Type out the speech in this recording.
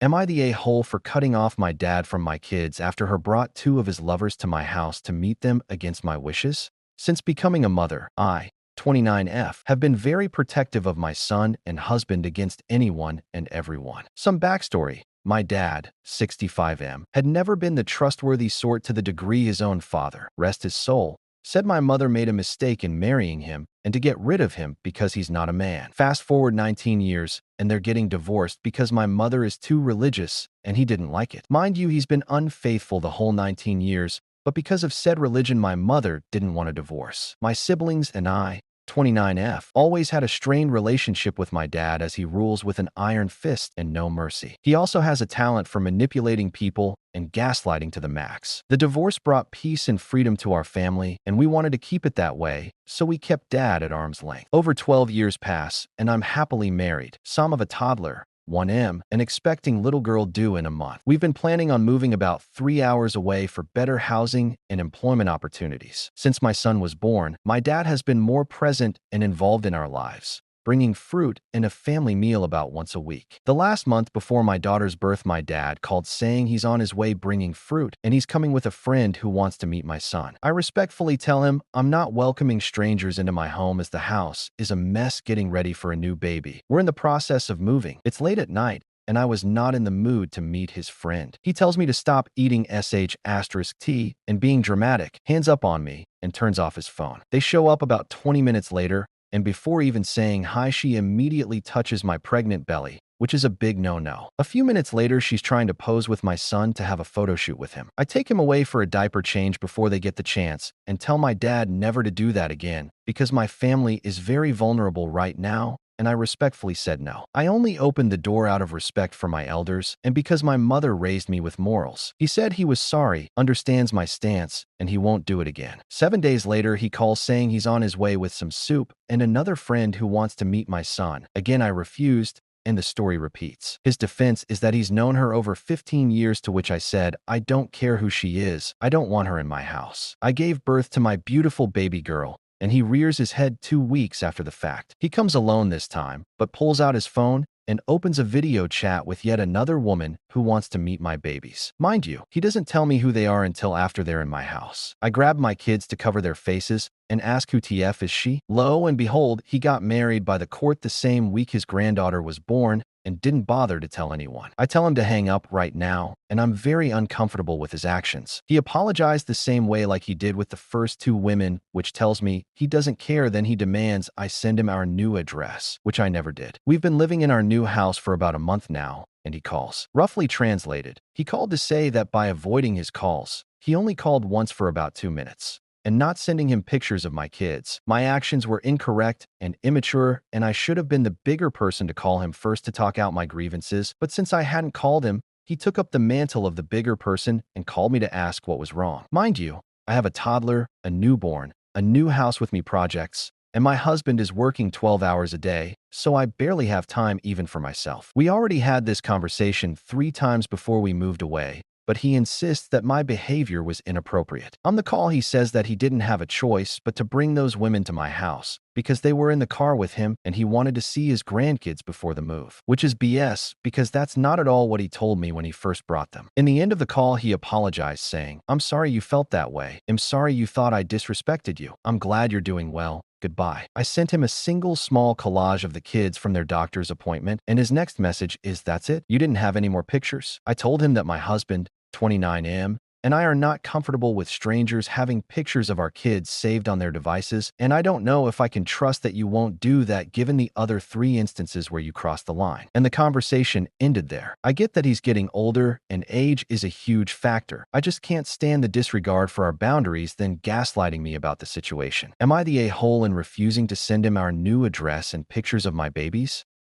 Am I the a-hole for cutting off my dad from my kids after he brought two of his lovers to my house to meet them against my wishes? Since becoming a mother, I, 29F, have been very protective of my son and husband against anyone and everyone. Some backstory. My dad, 65M, had never been the trustworthy sort to the degree his own father, rest his soul, said my mother made a mistake in marrying him and to get rid of him because he's not a man. Fast forward 19 years, and they're getting divorced because my mother is too religious and he didn't like it. Mind you, he's been unfaithful the whole 19 years, but because of said religion, my mother didn't want a divorce. My siblings and I, 29F, always had a strained relationship with my dad as he rules with an iron fist and no mercy. He also has a talent for manipulating people and gaslighting to the max. The divorce brought peace and freedom to our family, and we wanted to keep it that way, so we kept dad at arm's length. Over 12 years pass, and I'm happily married, some of a toddler, 1M, and expecting little girl due in a month. We've been planning on moving about 3 hours away for better housing and employment opportunities. Since my son was born, my dad has been more present and involved in our lives, bringing fruit and a family meal about once a week. The last month before my daughter's birth, my dad called saying he's on his way bringing fruit and he's coming with a friend who wants to meet my son. I respectfully tell him I'm not welcoming strangers into my home as the house is a mess getting ready for a new baby. We're in the process of moving. It's late at night, and I was not in the mood to meet his friend. He tells me to stop eating sh*t and being dramatic, hands up on me, and turns off his phone. They show up about 20 minutes later, and before even saying hi, she immediately touches my pregnant belly, which is a big no-no. A few minutes later, she's trying to pose with my son to have a photo shoot with him. I take him away for a diaper change before they get the chance and tell my dad never to do that again because my family is very vulnerable right now, and I respectfully said no. I only opened the door out of respect for my elders and because my mother raised me with morals. He said he was sorry, understands my stance, and he won't do it again. 7 days later, he calls saying he's on his way with some soup and another friend who wants to meet my son. Again, I refused, and the story repeats. His defense is that he's known her over 15 years, to which I said, I don't care who she is. I don't want her in my house. I gave birth to my beautiful baby girl, and he rears his head 2 weeks after the fact. He comes alone this time, but pulls out his phone and opens a video chat with yet another woman who wants to meet my babies. Mind you, he doesn't tell me who they are until after they're in my house. I grab my kids to cover their faces and ask who TF is she? Lo and behold, he got married by the court the same week his granddaughter was born and didn't bother to tell anyone. I tell him to hang up right now, and I'm very uncomfortable with his actions. He apologized the same way like he did with the first 2 women, which tells me he doesn't care. Then he demands I send him our new address, which I never did. We've been living in our new house for about a month now, and he calls. Roughly translated, he called to say that by avoiding his calls, he only called once for about 2 minutes, and not sending him pictures of my kids. My actions were incorrect and immature, and I should have been the bigger person to call him first to talk out my grievances, but since I hadn't called him, he took up the mantle of the bigger person and called me to ask what was wrong. Mind you, I have a toddler, a newborn, a new house with me projects, and my husband is working 12 hours a day, so I barely have time even for myself. We already had this conversation 3 times before we moved away, but he insists that my behavior was inappropriate. On the call, he says that he didn't have a choice but to bring those women to my house because they were in the car with him and he wanted to see his grandkids before the move, which is BS because that's not at all what he told me when he first brought them. In the end of the call, he apologized saying, I'm sorry you felt that way. I'm sorry you thought I disrespected you. I'm glad you're doing well. Goodbye. I sent him a single small collage of the kids from their doctor's appointment, and his next message is, that's it? You didn't have any more pictures? I told him that my husband, 29M, and I are not comfortable with strangers having pictures of our kids saved on their devices, and I don't know if I can trust that you won't do that given the other 3 instances where you crossed the line. And the conversation ended there. I get that he's getting older, and age is a huge factor. I just can't stand the disregard for our boundaries, then gaslighting me about the situation. Am I the a-hole in refusing to send him our new address and pictures of my babies?